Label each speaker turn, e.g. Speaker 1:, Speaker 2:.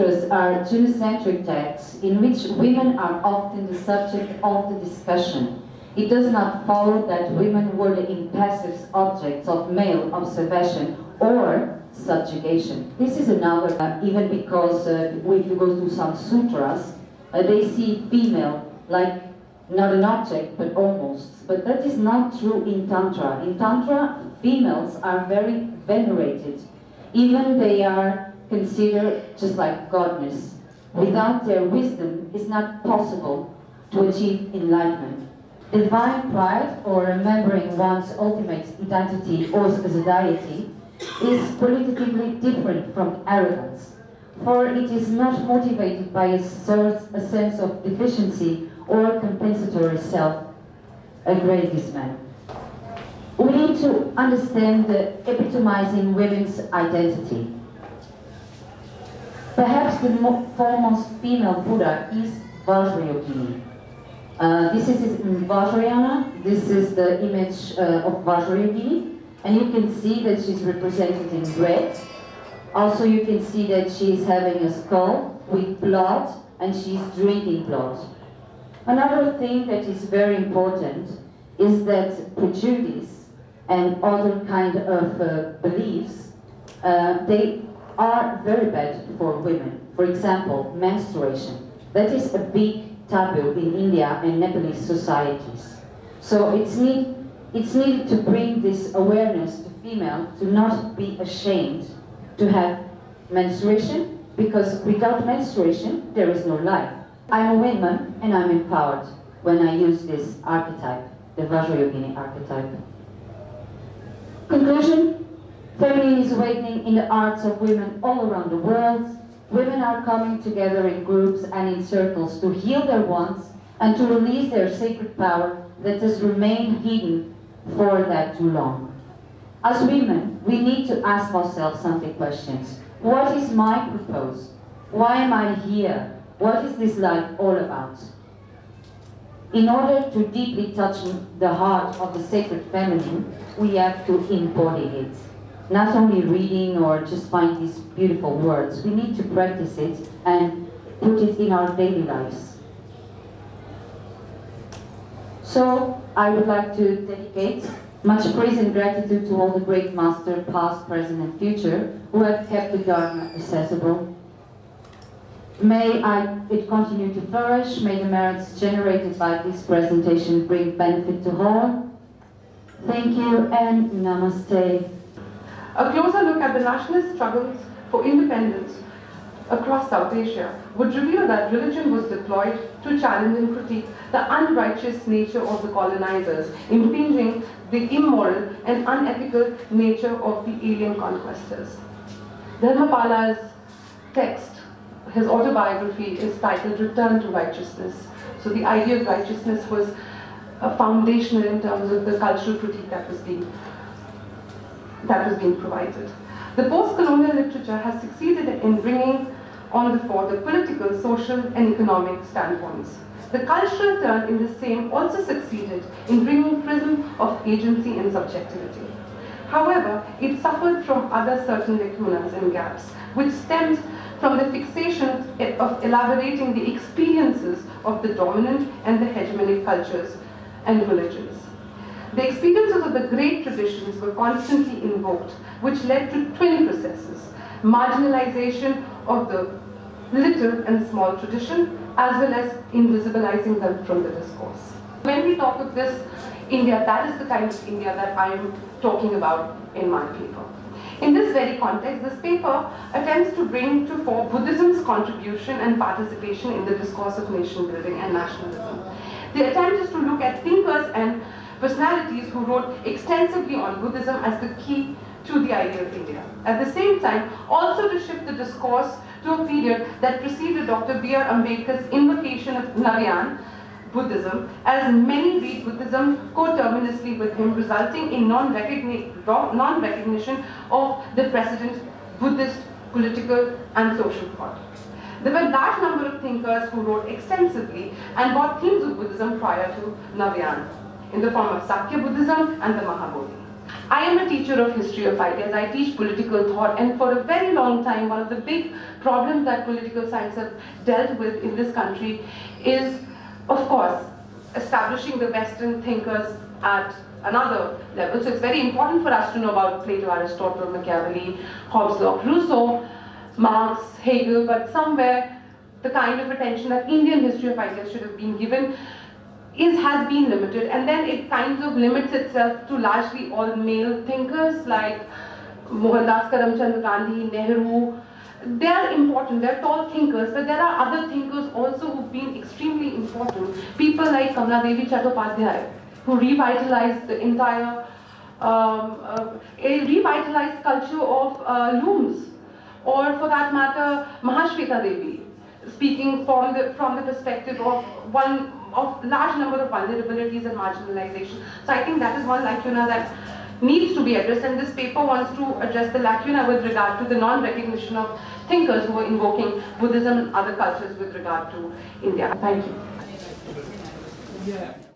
Speaker 1: Sutras are genocentric texts in which women are often the subject of the discussion. It does not follow that women were the impassive objects of male observation or subjugation. This is another, even because if you go to some sutras, they see female like not an object, but almost. But that is not true in Tantra. In Tantra, females are very venerated. Even they are considered just like goddess. Without their wisdom, it's not possible to achieve enlightenment. Divine pride, or remembering one's ultimate identity or as a deity, is qualitatively different from arrogance, for it is not motivated by a sense of deficiency or compensatory self-aggrandizement. We need to understand the epitomizing women's identity. Perhaps the foremost female Buddha is Vajrayogini. This is in Vajrayana. This is the image of Vajrayogini, and you can see that she's represented in red. Also, you can see that she's having a skull with blood, and she's drinking blood. Another thing that is very important is that prejudice and other kind of beliefs, they are very bad for women. For example, menstruation. That is a big taboo in India and Nepalese societies. So it's needed to bring this awareness to female to not be ashamed to have menstruation, because without menstruation there is no life. I'm a woman and I'm empowered when I use this archetype, the Vajrayogini archetype. Conclusion: feminine is awakening in the arts of women all around the world. Women are coming together in groups and in circles to heal their wants and to release their sacred power that has remained hidden for that too long. As women, we need to ask ourselves something questions. What is my purpose? Why am I here? What is this life all about? In order to deeply touch the heart of the sacred feminine, we have to embody it. Not only reading or just find these beautiful words, we need to practice it and put it in our daily lives. So I would like to dedicate much praise and gratitude to all the great masters, past, present and future, who have kept the Dharma accessible. May it continue to flourish. May the merits generated by this presentation bring benefit to all. Thank you and namaste.
Speaker 2: A closer look at the nationalist struggles for independence across South Asia would reveal that religion was deployed to challenge and critique the unrighteous nature of the colonizers, impinging the immoral and unethical nature of the alien conquestors. Dharmapala's text, his autobiography, is titled Return to Righteousness. So the idea of righteousness was foundational in terms of the cultural critique that was being provided. The post-colonial literature has succeeded in bringing on the fore the political, social and economic standpoints. The cultural turn in the same also succeeded in bringing prism of agency and subjectivity. However, it suffered from other certain lacunas and gaps, which stemmed from the fixation of elaborating the experiences of the dominant and the hegemonic cultures and religions. The experiences of the great traditions were constantly invoked, which led to twin processes: marginalization of the little and small tradition, as well as invisibilizing them from the discourse. When we talk of this India, that is the kind of India that I am talking about in my paper. In this very context, this paper attempts to bring to fore Buddhism's contribution and participation in the discourse of nation building and nationalism. The attempt is to look at thinkers and personalities who wrote extensively on Buddhism as the key to the idea of India. At the same time, also to shift the discourse to a period that preceded Dr. B.R. Ambedkar's invocation of Navayan Buddhism, as many read Buddhism coterminously with him, resulting in non-recognition of the precedent Buddhist political and social thought. There were a large number of thinkers who wrote extensively and brought themes of Buddhism prior to Navayan, in the form of Sakya Buddhism and the Mahabodhi. I am a teacher of history of ideas. I teach political thought, and for a very long time, one of the big problems that political science have dealt with in this country is, of course, establishing the Western thinkers at another level. So it's very important for us to know about Plato, Aristotle, Machiavelli, Hobbes, Locke, Rousseau, Marx, Hegel, but somewhere the kind of attention that Indian history of ideas should have been given has been limited, and then it kind of limits itself to largely all male thinkers like Mohandas Karamchand Gandhi, Nehru. They are important, they're tall thinkers, but there are other thinkers also who've been extremely important. People like Kamala Devi Chattopadhyay, who revitalized the entire, revitalized culture of looms, or for that matter, Mahashweta Devi, speaking from the perspective of large number of vulnerabilities and marginalization. So I think that is one lacuna that needs to be addressed, and this paper wants to address the lacuna with regard to the non-recognition of thinkers who are invoking Buddhism and other cultures with regard to India. Thank you.
Speaker 3: Yeah.